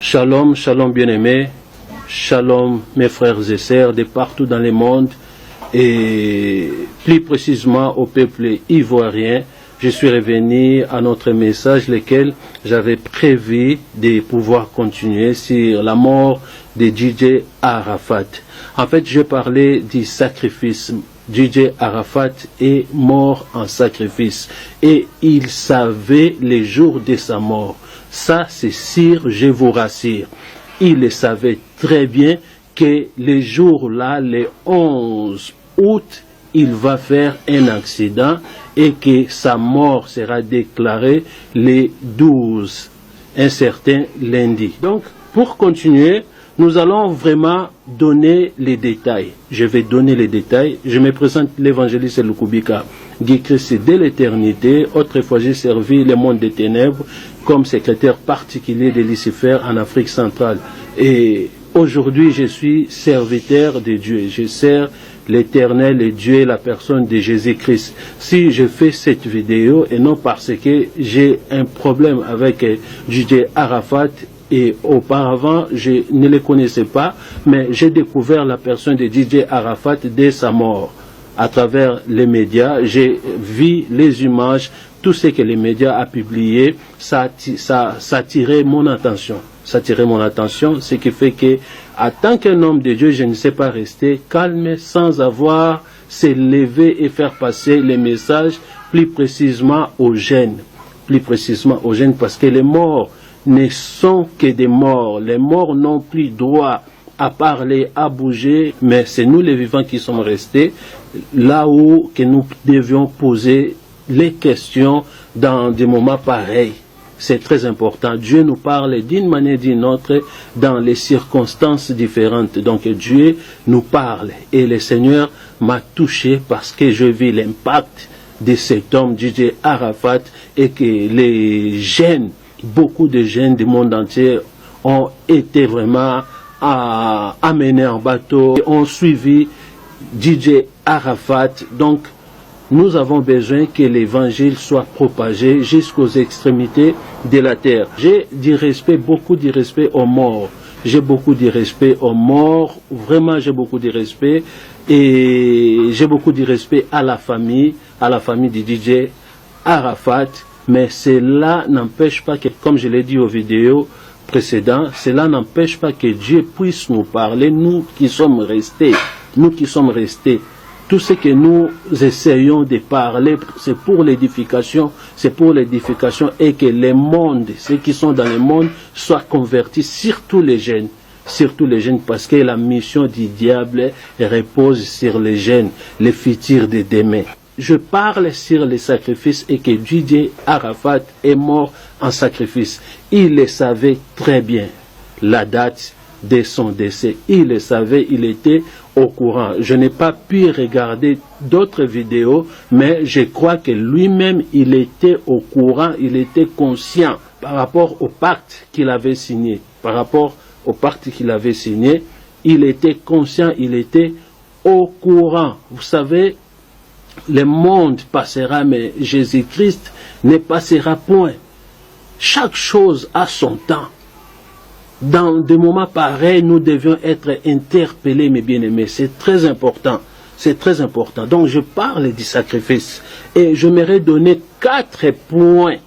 Shalom, shalom bien-aimés, shalom mes frères et sœurs de partout dans le monde et plus précisément au peuple ivoirien. Je suis revenu à notre message, lequel j'avais prévu de pouvoir continuer sur la mort de DJ Arafat. En fait, je parlais du sacrifice. DJ Arafat est mort en sacrifice et il savait les jours de sa mort. Ça, c'est sûr, je vous rassure. Il le savait très bien que les jours-là, le 11 août, il va faire un accident et que sa mort sera déclarée le 12, un certain lundi. Donc, pour continuer, nous allons vraiment donner les détails. Je vais donner les détails. Je me présente l'évangéliste Lukubika, Guy Christ de l'éternité. Autrefois, j'ai servi le monde des ténèbres comme secrétaire particulier de Lucifer en Afrique centrale. Et aujourd'hui, je suis serviteur de Dieu. Je sers l'Éternel et Dieu, la personne de Jésus-Christ. Si je fais cette vidéo, et non parce que j'ai un problème avec DJ Arafat, et auparavant, je ne le connaissais pas, mais j'ai découvert la personne de DJ Arafat dès sa mort. À travers les médias, j'ai vu les images, tout ce que les médias ont publié, ça attirait mon attention. Ça attirait mon attention, ce qui fait que, en tant qu'un homme de Dieu, je ne sais pas rester calme sans avoir s'élever et faire passer les messages plus précisément aux jeunes. Plus précisément aux jeunes, parce que les morts ne sont que des morts. Les morts n'ont plus droit à parler, à bouger, mais c'est nous les vivants qui sommes restés là où que nous devions poser les questions dans des moments pareils. C'est très important. Dieu nous parle d'une manière ou d'une autre dans les circonstances différentes. Donc Dieu nous parle et le Seigneur m'a touché parce que je vis l'impact de cet homme, DJ Arafat, et que les jeunes, beaucoup de jeunes du monde entier ont été vraiment amenés en bateau, ont suivi DJ Arafat. Donc, nous avons besoin que l'évangile soit propagé jusqu'aux extrémités de la terre. J'ai du respect, beaucoup de respect aux morts. J'ai beaucoup de respect aux morts. Vraiment, j'ai beaucoup de respect. Et j'ai beaucoup de respect à la famille de DJ Arafat. Mais cela n'empêche pas que, comme je l'ai dit aux vidéos précédentes, cela n'empêche pas que Dieu puisse nous parler, nous qui sommes restés. Tout ce que nous essayons de parler, c'est pour l'édification, et que le monde, ceux qui sont dans le monde, soient convertis, surtout les jeunes, parce que la mission du diable repose sur les jeunes, les futurs de demain. Je parle sur les sacrifices et que DJ Arafat est mort en sacrifice. Il le savait très bien, la date de son décès. Il le savait, il était au courant. Je n'ai pas pu regarder d'autres vidéos, mais je crois que lui-même, il était au courant, il était conscient par rapport au pacte qu'il avait signé. Il était conscient, il était au courant. Vous savez, le monde passera, mais Jésus-Christ ne passera point. Chaque chose a son temps. Dans des moments pareils, nous devions être interpellés, mes bien-aimés. C'est très important. C'est très important. Donc, je parle du sacrifice. Et je m'aurais donné 4 points.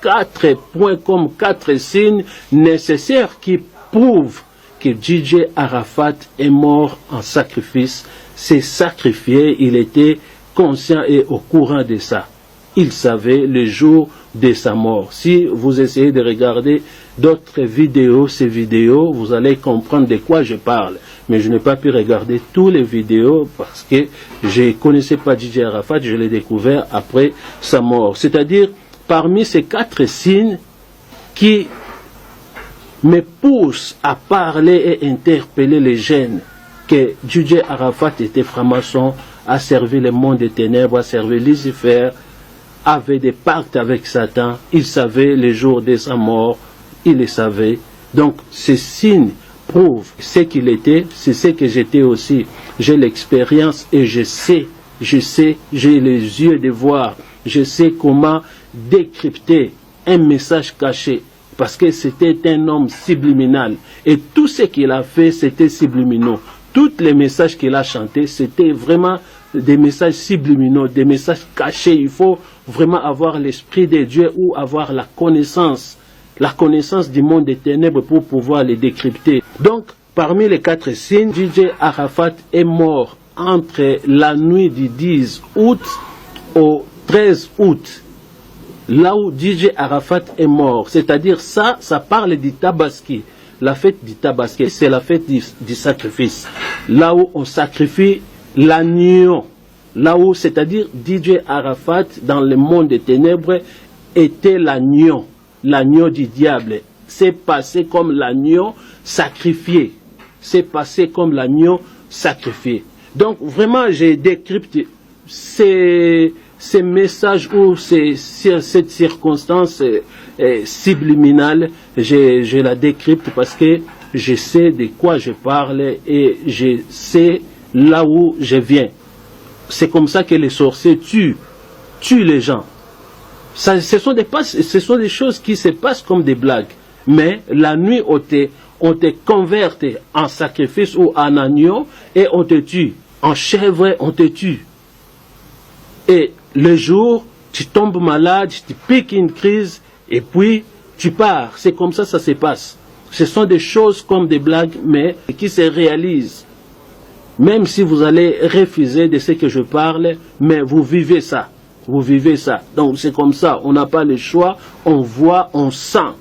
4 points comme 4 signes nécessaires qui prouvent que DJ Arafat est mort en sacrifice. C'est sacrifié. Il était conscient et au courant de ça. Il savait le jour de sa mort. Si vous essayez de regarder d'autres vidéos, ces vidéos, vous allez comprendre de quoi je parle. Mais je n'ai pas pu regarder toutes les vidéos parce que je ne connaissais pas DJ Arafat, je l'ai découvert après sa mort. C'est-à-dire, parmi ces 4 signes qui me poussent à parler et interpeller les jeunes, que DJ Arafat était franc-maçon, a servi le monde des ténèbres, a servi Lucifer, avait des pactes avec Satan, il savait les jours de sa mort, il le savait. Donc ces signes prouvent ce qu'il était, c'est ce que j'étais aussi. J'ai l'expérience et je sais, j'ai les yeux de voir, je sais comment décrypter un message caché. parce que c'était un homme subliminal. Et tout ce qu'il a fait, c'était subliminaux. Tous les messages qu'il a chantés, c'était vraiment des messages subliminaux, des messages cachés. Il faut vraiment avoir l'esprit de Dieu ou avoir la connaissance du monde des ténèbres pour pouvoir les décrypter. Donc, parmi les 4 signes, DJ Arafat est mort entre la nuit du 10 août au 13 août. Là où DJ Arafat est mort, c'est-à-dire ça parle du Tabaski. La fête du Tabaski, c'est la fête du sacrifice. Là où on sacrifie l'agneau. Là où, c'est-à-dire DJ Arafat, dans le monde des ténèbres, était l'agneau du diable. C'est passé comme l'agneau sacrifié. C'est passé comme l'agneau sacrifié. Donc, vraiment, j'ai décrypté ces messages ou cette circonstance subliminale, je la décrypte parce que je sais de quoi je parle et je sais là où je viens. C'est comme ça que les sorciers tuent les gens. Ce sont des choses qui se passent comme des blagues. Mais la nuit, on te convertit en sacrifice ou en agneau et on te tue. En chèvre, on te tue. Et le jour, tu tombes malade, tu piques une crise et puis tu pars. C'est comme ça se passe. Ce sont des choses comme des blagues, mais qui se réalisent. Même si vous allez refuser de ce que je parle, mais vous vivez ça. Vous vivez ça. Donc c'est comme ça. On n'a pas le choix. On voit, on sent.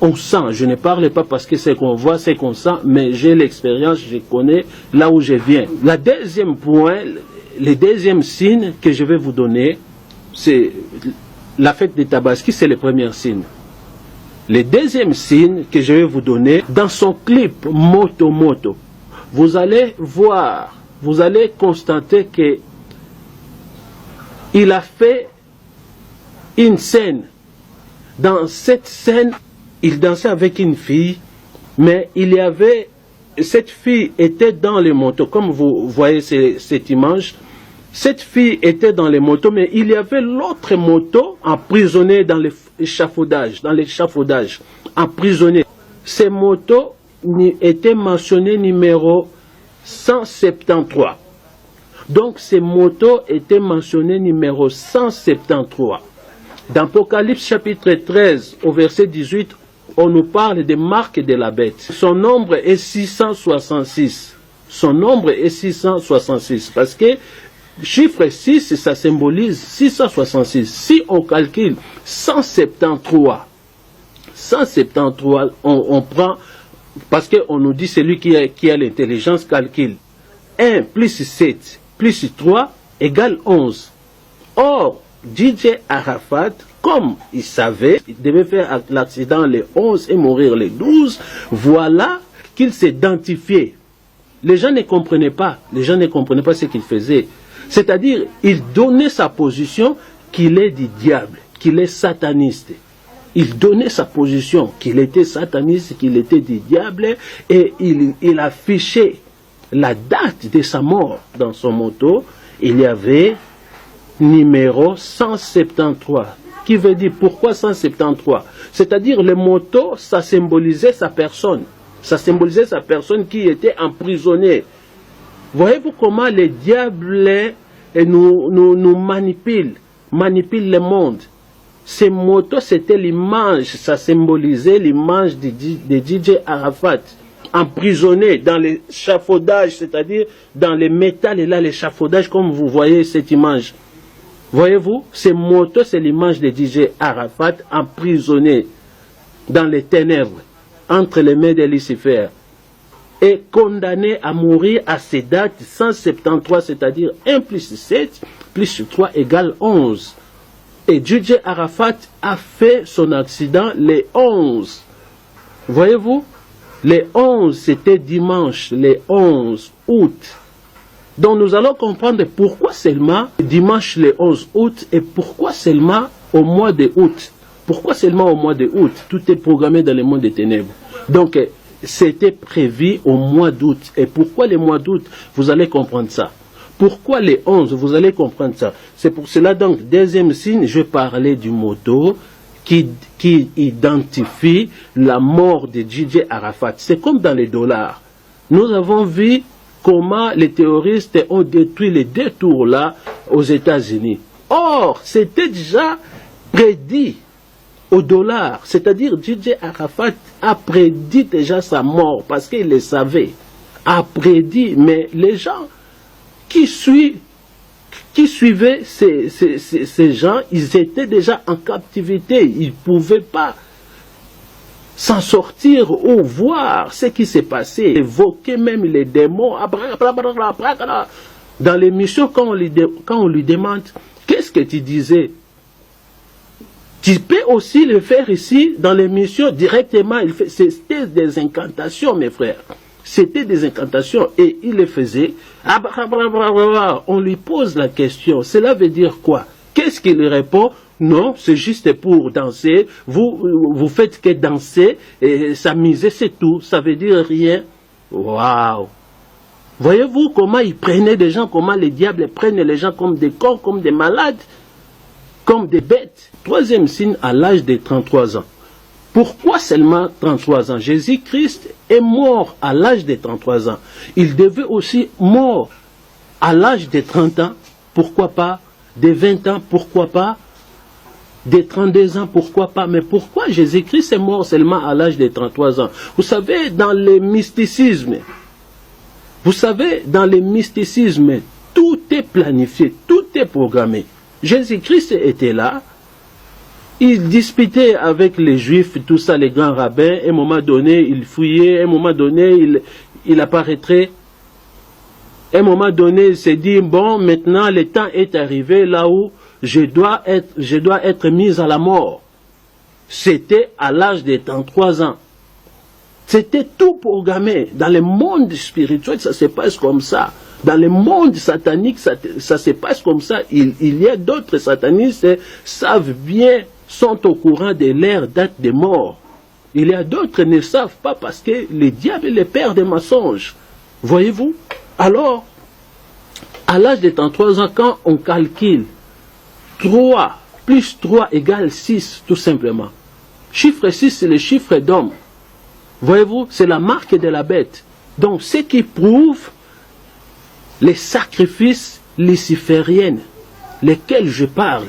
On sent. Je ne parle pas parce que c'est qu'on voit, c'est qu'on sent, mais j'ai l'expérience, je connais là où je viens. Le deuxième signe que je vais vous donner, c'est la fête de Tabaski, c'est le premier signe. Le deuxième signe que je vais vous donner, dans son clip Moto Moto, vous allez voir, vous allez constater que il a fait une scène. Dans cette scène, il dansait avec une fille, mais cette fille était dans les motos, comme vous voyez cette image. Cette fille était dans les motos, mais il y avait l'autre moto emprisonnée dans l'échafaudage, emprisonnée. Ces motos étaient mentionnées numéro 173. Donc ces motos étaient mentionnées numéro 173. Dans Apocalypse chapitre 13, au verset 18, on nous parle des marques de la bête. Son nombre est 666. Son nombre est 666 parce que chiffre 6, ça symbolise 666. Si on calcule 173, on prend, parce qu'on nous dit celui qui a l'intelligence calcule 1 plus 7 plus 3 égale 11. Or, DJ Arafat, comme il savait, il devait faire l'accident le 11 et mourir le 12, voilà qu'il s'identifiait. Les gens ne comprenaient pas ce qu'il faisait. C'est-à-dire, il donnait sa position qu'il est du diable, qu'il est sataniste. Il donnait sa position qu'il était sataniste, qu'il était du diable, et il affichait la date de sa mort dans son moto. Il y avait numéro 173, qui veut dire pourquoi 173? C'est-à-dire le moto, ça symbolisait sa personne. Ça symbolisait sa personne qui était emprisonnée. Voyez-vous comment le diable nous manipule le monde. Ces motos, c'était l'image, ça symbolisait l'image de DJ Arafat, emprisonné dans l'échafaudage, c'est-à-dire dans le métal, et là l'échafaudage, comme vous voyez cette image. Voyez-vous, ces motos, c'est l'image de DJ Arafat, emprisonné dans les ténèbres, entre les mains de Lucifer, et condamné à mourir à ces dates 173, c'est-à-dire 1 plus 7 plus 3 égale 11. Et DJ Arafat a fait son accident les 11. Voyez-vous, les 11, c'était dimanche, les 11 août. Donc nous allons comprendre pourquoi seulement dimanche le 11 août et pourquoi seulement au mois de août. Pourquoi seulement au mois de août? Tout est programmé dans le monde des ténèbres. Donc c'était prévu au mois d'août. Et pourquoi le mois d'août? Vous allez comprendre ça. Pourquoi les 11? Vous allez comprendre ça. C'est pour cela donc, deuxième signe, je parlais du moto qui identifie la mort de DJ Arafat. C'est comme dans les dollars. Nous avons vu comment les terroristes ont détruit les deux tours là aux États-Unis. Or, c'était déjà prédit au dollar. C'est-à-dire DJ Arafat a prédit déjà sa mort parce qu'il le savait. A prédit, mais les gens qui suivaient ces gens, ils étaient déjà en captivité. Ils ne pouvaient pas s'en sortir ou voir ce qui s'est passé. Évoquer même les démons. Dans l'émission, quand on lui demande qu'est-ce que tu disais, tu peux aussi le faire ici dans l'émission directement. C'était des incantations, mes frères. C'était des incantations et il les faisait. On lui pose la question. Cela veut dire quoi? Qu'est-ce qu'il répond? Non, c'est juste pour danser. Vous faites que danser et s'amuser, c'est tout. Ça veut dire rien. Waouh! Voyez-vous comment ils prenaient des gens, comment les diables prennent les gens comme des cons, comme des malades, comme des bêtes. Troisième signe, à l'âge de 33 ans. Pourquoi seulement 33 ans? Jésus-Christ est mort à l'âge de 33 ans. Il devait aussi mort à l'âge de 30 ans. Pourquoi pas? De 20 ans, pourquoi pas? De 32 ans, pourquoi pas? Mais pourquoi Jésus-Christ est mort seulement à l'âge de 33 ans? Vous savez, dans le mysticisme, tout est planifié, tout est programmé. Jésus-Christ était là. Il disputait avec les Juifs, tout ça, les grands rabbins. À un moment donné, il fouillait. À un moment donné, il apparaîtrait. À un moment donné, il s'est dit, bon, maintenant, le temps est arrivé là où je dois être mis à la mort. C'était à l'âge de 33 ans. C'était tout programmé. Dans le monde spirituel, ça se passe comme ça. Dans le monde satanique, ça se passe comme ça. Il y a d'autres satanistes qui savent bien, sont au courant de leur date de mort. Il y a d'autres qui ne savent pas parce que le diable est le père des mensonges. Voyez-vous? Alors, à l'âge de 33 ans, quand on calcule 3 plus 3 égale 6, tout simplement. Chiffre 6, c'est le chiffre d'homme. Voyez-vous? C'est la marque de la bête. Donc, ce qui prouve les sacrifices lucifériens, lesquels je parle,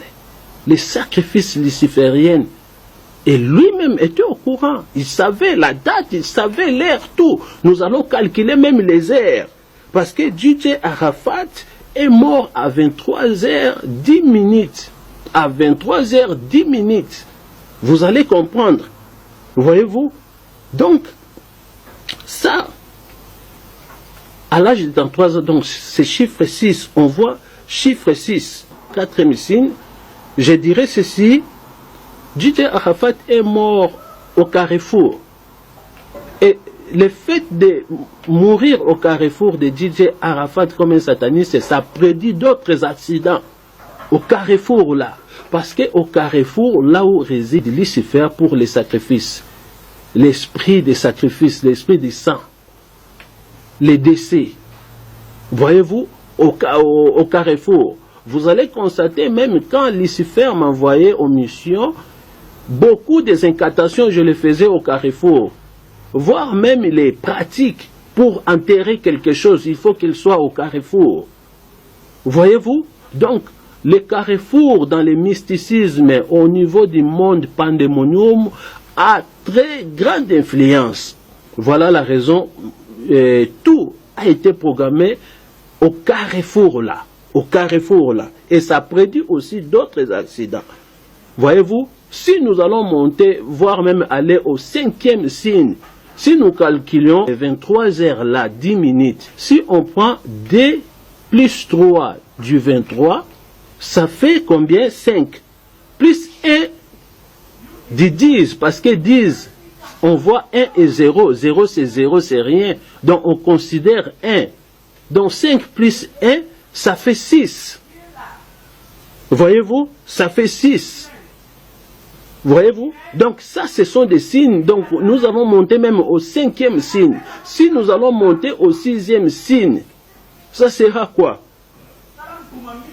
les sacrifices lucifériens, et lui-même était au courant. Il savait la date, il savait l'heure, tout. Nous allons calculer même les heures. Parce que DJ Arafat est mort à 23h10. À 23h10. Vous allez comprendre. Voyez-vous? Donc, ça, à l'âge de 33 ans, donc c'est chiffre 6. On voit chiffre 6, quatrième signe. Je dirais ceci, DJ Arafat est mort au carrefour. Et le fait de mourir au carrefour de DJ Arafat comme un sataniste, ça prédit d'autres accidents. Au carrefour là. Parce qu'au carrefour, là où réside Lucifer pour les sacrifices, l'esprit des sacrifices, l'esprit du sang, les décès. Voyez-vous, au carrefour, vous allez constater, même quand Lucifer m'envoyait aux missions, beaucoup des incantations, je les faisais au carrefour. Voire même les pratiques pour enterrer quelque chose, il faut qu'il soit au carrefour. Voyez-vous? Donc, le carrefour dans le mysticisme au niveau du monde pandémonium a très grande influence. Voilà la raison, tout a été programmé au carrefour là. Au carrefour là. Et ça prédit aussi d'autres accidents. Voyez-vous, si nous allons monter, voire même aller au 5e signe, si nous calculons 23 heures là, 10 minutes, si on prend 2 plus 3 du 23, ça fait combien? 5. Plus 1 du 10, parce que 10, on voit 1 et 0. 0 c'est 0, c'est rien. Donc on considère 1. Donc 5 plus 1, ça fait 6. Voyez-vous? Ça fait 6. Voyez-vous? Donc ça, ce sont des signes. Donc nous avons monté même au 5e signe. Si nous allons monter au 6e signe, ça sera quoi?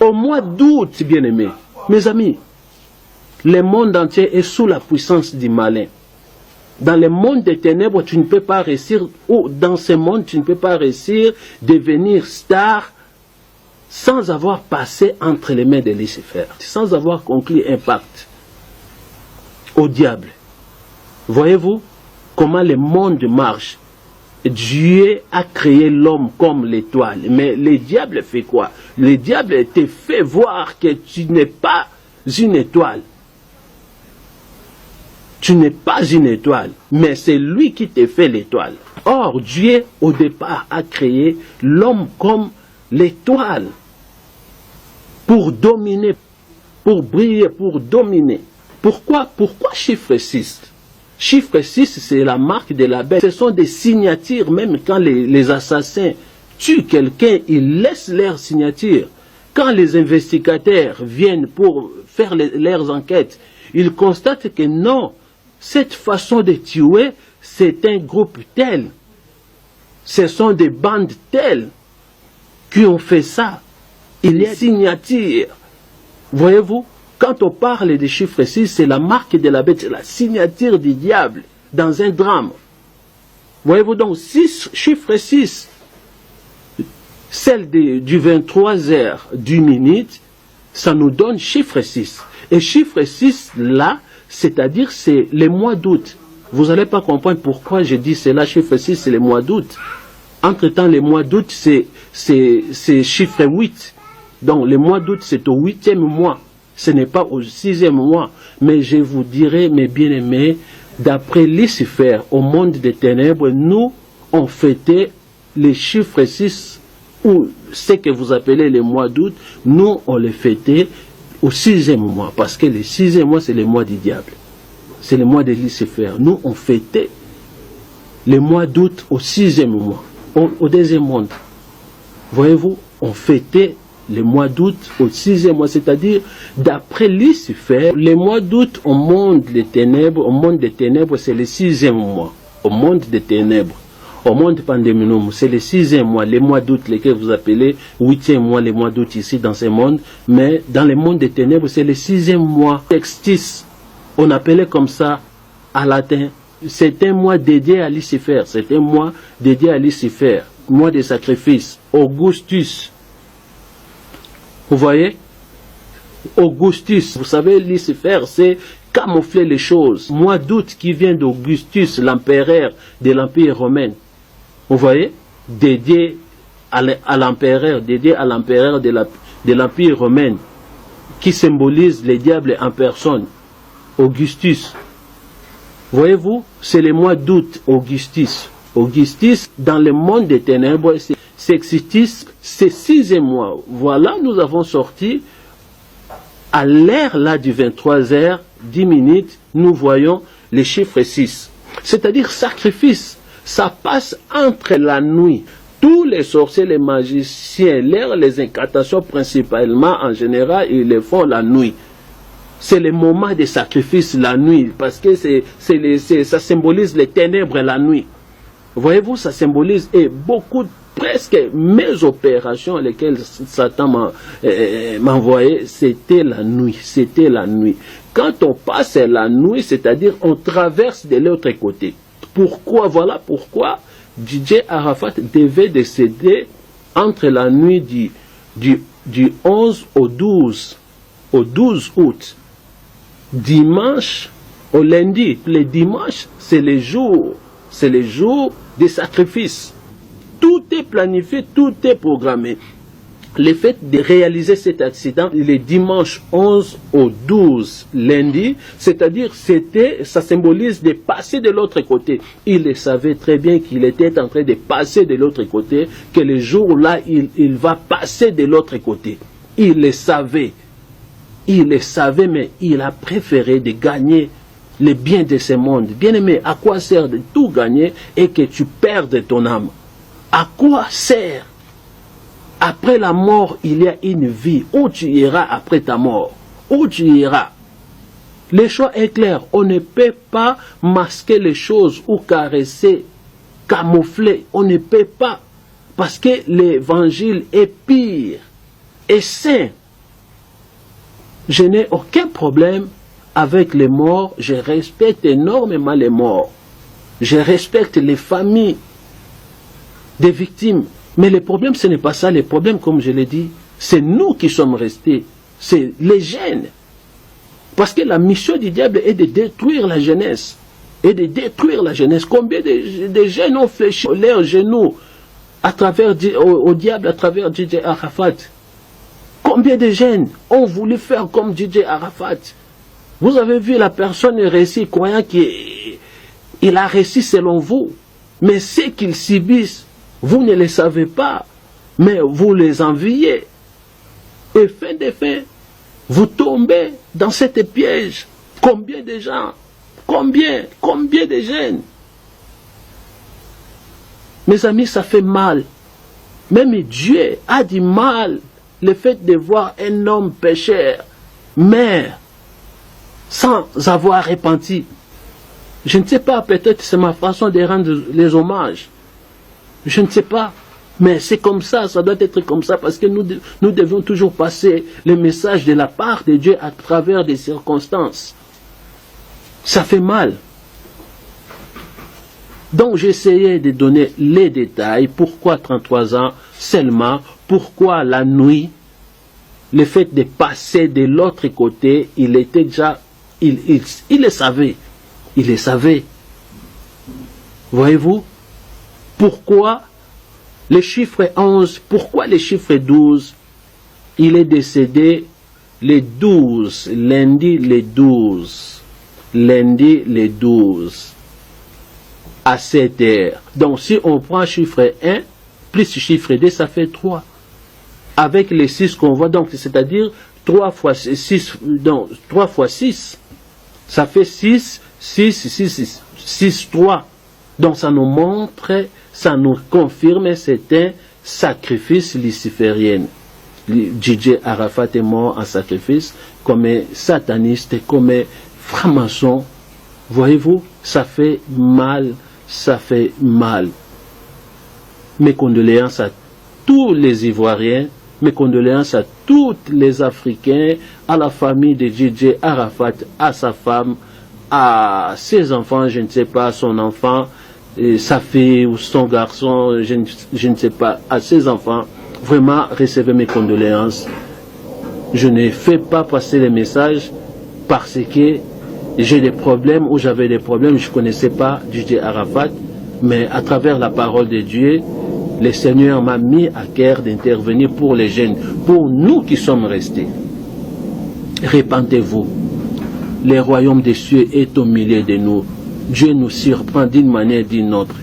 Au mois d'août, bien-aimés, mes amis. Le monde entier est sous la puissance du malin. Dans le monde des ténèbres, tu ne peux pas réussir, ou dans ce monde, tu ne peux pas réussir devenir star sans avoir passé entre les mains de Lucifer, sans avoir conclu un pacte au diable. Voyez-vous comment le monde marche? Dieu a créé l'homme comme l'étoile, mais le diable fait quoi? Le diable te fait voir que tu n'es pas une étoile. Tu n'es pas une étoile, mais c'est lui qui te fait l'étoile. Or, Dieu, au départ, a créé l'homme comme l'étoile pour dominer, pour briller, pour dominer. Pourquoi chiffre 6? Chiffre 6, c'est la marque de la bête. Ce sont des signatures, même quand les assassins tuent quelqu'un, ils laissent leur signature. Quand les investigateurs viennent pour faire leurs enquêtes, ils constatent que non, cette façon de tuer, c'est un groupe tel. Ce sont des bandes telles qui ont fait ça. Il y a des signatures. Voyez-vous, quand on parle des chiffres 6, c'est la marque de la bête, c'est la signature du diable dans un drame. Voyez-vous donc, chiffre 6, celle du 23h10, ça nous donne chiffre 6. Et chiffre 6, là, c'est-à-dire c'est le mois d'août. Vous n'allez pas comprendre pourquoi je dis cela, chiffre 6, c'est le mois d'août. Entre-temps, le mois d'août, c'est chiffre 8. Donc, le mois d'août, c'est au 8e mois. Ce n'est pas au 6e mois. Mais je vous dirai, mes bien-aimés, d'après Lucifer, au monde des ténèbres, nous, on fêtait les chiffres 6, ou ce que vous appelez le mois d'août, nous, on les fêtait au 6e mois. Parce que le 6e mois, c'est le mois du diable. C'est le mois de Lucifer. Nous, on fêtait le mois d'août au 6e mois, au 2e monde. Voyez-vous, on fêtait le mois d'août au 6e mois, c'est-à-dire, d'après Lucifer, le mois d'août au monde des ténèbres, c'est le 6e mois. Au monde des ténèbres, au monde pandéminum, c'est le 6e mois, le mois d'août, lequel vous appelez 8e mois, le mois d'août ici dans ce monde, mais dans le monde des ténèbres, c'est le 6e mois. Sextis, on appelait comme ça à latin. C'est un mois dédié à Lucifer, c'est un mois dédié à Lucifer, mois de sacrifice. Augustus, vous voyez, Augustus, vous savez, Lucifer, c'est camoufler les choses. Mois d'août qui vient d'Augustus, l'empereur de l'Empire romain. Vous voyez, dédié à l'empereur, de l'Empire romain, qui symbolise le diable en personne, Augustus. Voyez-vous, c'est le mois d'août, Augustus. Augustus, dans le monde des ténèbres, Sextus, c'est 6e mois. Voilà, nous avons sorti à l'heure là du 23h10, nous voyons les chiffres 6. C'est-à-dire sacrifice. Ça passe entre la nuit. Tous les sorciers, les magiciens, les incantations principalement, en général, ils les font la nuit. C'est le moment de sacrifice la nuit, parce que ça symbolise les ténèbres la nuit. Voyez-vous, ça symbolise, et beaucoup, presque mes opérations, lesquelles Satan m'envoyait, c'était la nuit, c'était la nuit. Quand on passe la nuit, c'est-à-dire on traverse de l'autre côté. Pourquoi? Voilà pourquoi DJ Arafat devait décéder entre la nuit du 11 au 12 août. Dimanche au lundi. Le dimanche, c'est le jour des sacrifices. Tout est planifié, tout est programmé. Le fait de réaliser cet accident, le dimanche 11 au 12 lundi, c'est-à-dire ça symbolise de passer de l'autre côté. Il savait très bien qu'il était en train de passer de l'autre côté, que le jour-là, il va passer de l'autre côté. Il le savait. Il le savait, mais il a préféré de gagner les biens de ce monde. Bien-aimé, à quoi sert de tout gagner et que tu perdes ton âme? À quoi sert? Après la mort, il y a une vie. Où tu iras après ta mort? Où tu iras? Le choix est clair. On ne peut pas masquer les choses ou caresser, camoufler. On ne peut pas. Parce que l'évangile est pire et saint. Je n'ai aucun problème avec les morts, je respecte énormément les morts. Je respecte les familles des victimes. Mais le problème, ce n'est pas ça. Le problème, comme je l'ai dit, c'est nous qui sommes restés. C'est les jeunes. Parce que la mission du diable est de détruire la jeunesse. Et de détruire la jeunesse. Combien de jeunes ont fléchi leurs genoux à travers, au diable à travers DJ Arafat? Combien de jeunes ont voulu faire comme DJ Arafat? Vous avez vu la personne réussi, croyant qu'il a réussi selon vous. Mais ce qu'ils subissent, vous ne les savez pas. Mais vous les enviez. Et fin de fin, vous tombez dans cette piège. Combien de gens? Combien de jeunes? Mes amis, ça fait mal. Même Dieu a du mal. Le fait de voir un homme pécheur, mère, sans avoir repenti. Je ne sais pas, peut-être c'est ma façon de rendre les hommages. Je ne sais pas. Mais c'est comme ça doit être comme ça, parce que nous devons toujours passer le message de la part de Dieu à travers des circonstances. Ça fait mal. Donc j'essayais de donner les détails. Pourquoi 33 ans seulement? Pourquoi la nuit? Le fait de passer de l'autre côté, il était déjà... Il le savait. Il le savait. Voyez-vous? Pourquoi le chiffre 11? Pourquoi le chiffre 12? Il est décédé le 12. Lundi le 12. Lundi le 12. À 7 heures. Donc si on prend chiffre 1, plus chiffre 2, ça fait 3. Avec les 6 qu'on voit, donc c'est-à-dire 3 fois 6, donc 3 fois 6, ça fait 6, 6, 6, 6, 6, 3. Donc ça nous montre, ça nous confirme, c'est un sacrifice luciférien. DJ Arafat est mort en sacrifice, comme sataniste, comme franc-maçon. Voyez-vous, ça fait mal, ça fait mal. Mes condoléances à tous les Ivoiriens, mes condoléances à tous les Africains, à la famille de DJ Arafat, à sa femme, à ses enfants, je ne sais pas, son enfant, sa fille ou son garçon, je ne sais pas, à ses enfants. Vraiment, recevez mes condoléances. Je ne fais pas passer les messages parce que j'ai des problèmes ou j'avais des problèmes, je ne connaissais pas DJ Arafat, mais à travers la parole de Dieu, le Seigneur m'a mis à cœur d'intervenir pour les jeunes, pour nous qui sommes restés. Répentez-vous. Le royaume des cieux est au milieu de nous. Dieu nous surprend d'une manière ou d'une autre.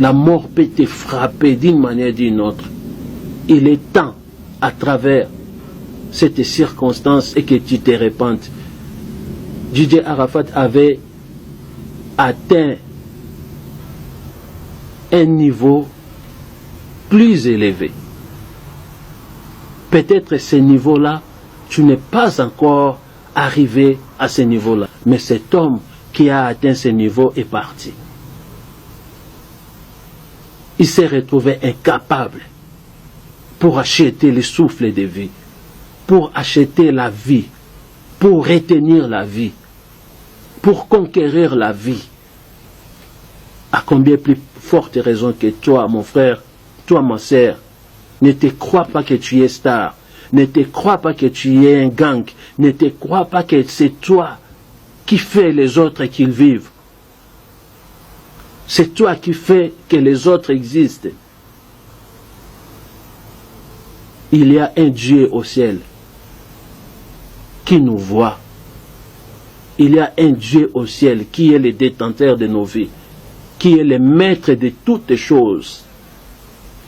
La mort peut te frapper d'une manière ou d'une autre. Il est temps, à travers cette circonstance, et que tu te répandes. DJ Arafat avait atteint un niveau plus élevé. Peut-être ce niveau-là, tu n'es pas encore arrivé à ce niveau-là. Mais cet homme qui a atteint ce niveau est parti. Il s'est retrouvé incapable pour acheter le souffle de vie, pour acheter la vie, pour retenir la vie, pour conquérir la vie. À combien plus forte raison que toi, mon frère, toi, ma sœur, ne te crois pas que tu es star, ne te crois pas que tu es un gang, ne te crois pas que c'est toi qui fais les autres qu'ils vivent. C'est toi qui fais que les autres existent. Il y a un Dieu au ciel qui nous voit. Il y a un Dieu au ciel qui est le détenteur de nos vies, qui est le maître de toutes choses,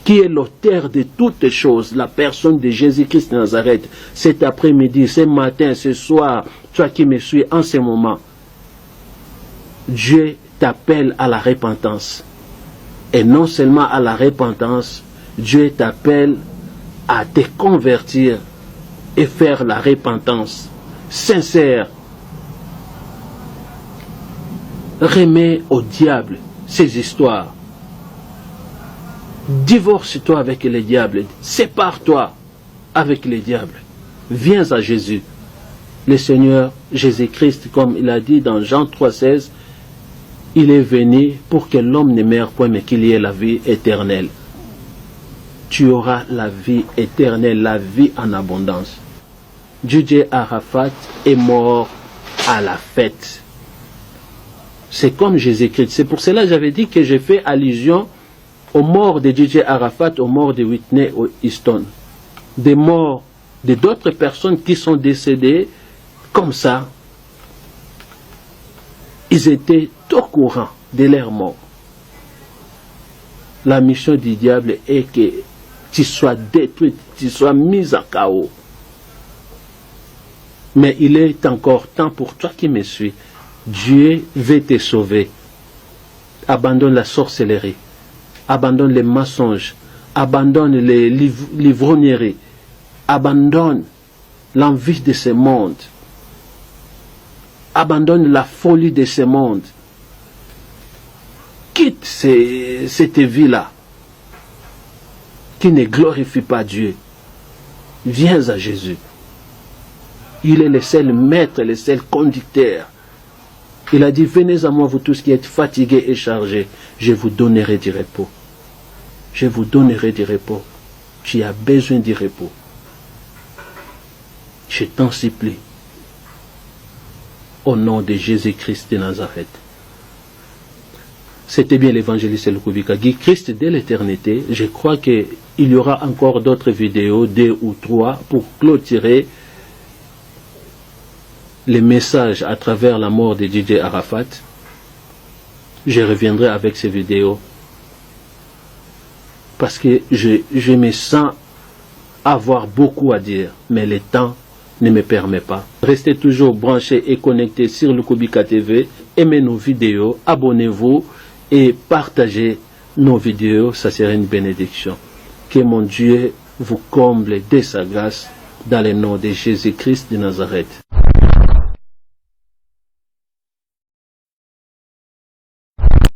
qui est l'auteur de toutes choses, la personne de Jésus-Christ de Nazareth. Cet après-midi, ce matin, ce soir, toi qui me suis en ce moment, Dieu t'appelle à la repentance. Et non seulement à la repentance, Dieu t'appelle à te convertir et faire la repentance sincère. Remets au diable ces histoires. Divorce-toi avec le diable. Sépare-toi avec le diable. Viens à Jésus. Le Seigneur Jésus-Christ, comme il a dit dans Jean 3,16, il est venu pour que l'homme ne meure point, mais qu'il y ait la vie éternelle. Tu auras la vie éternelle, la vie en abondance. DJ Arafat est mort à la fête. C'est comme Jésus-Christ. C'est pour cela que j'avais dit que j'ai fait allusion aux morts de DJ Arafat, aux morts de Whitney Houston. Des morts de d'autres personnes qui sont décédées comme ça. Ils étaient au courant de leur mort. La mission du diable est que tu sois détruit, tu sois mis à chaos. Mais il est encore temps pour toi qui me suis. Dieu veut te sauver. Abandonne la sorcellerie. Abandonne les mensonges. Abandonne les livrogneries. Abandonne l'envie de ce monde. Abandonne la folie de ce monde. Quitte cette vie-là qui ne glorifie pas Dieu. Viens à Jésus. Il est le seul maître, le seul conducteur. Il a dit, venez à moi vous tous qui êtes fatigués et chargés, je vous donnerai du repos. Je vous donnerai du repos. Tu as besoin du repos. Je t'en supplie. Au nom de Jésus-Christ de Nazareth. C'était bien l'évangéliste Lukubika. Guy Christ de l'éternité. Je crois qu'il y aura encore d'autres vidéos, 2 ou 3, pour clôturer les messages à travers la mort de DJ Arafat. Je reviendrai avec ces vidéos parce que je me sens avoir beaucoup à dire, mais le temps ne me permet pas. Restez toujours branchés et connectés sur Lukubika TV, aimez nos vidéos, abonnez-vous et partagez nos vidéos, ça serait une bénédiction. Que mon Dieu vous comble de sa grâce dans le nom de Jésus-Christ de Nazareth.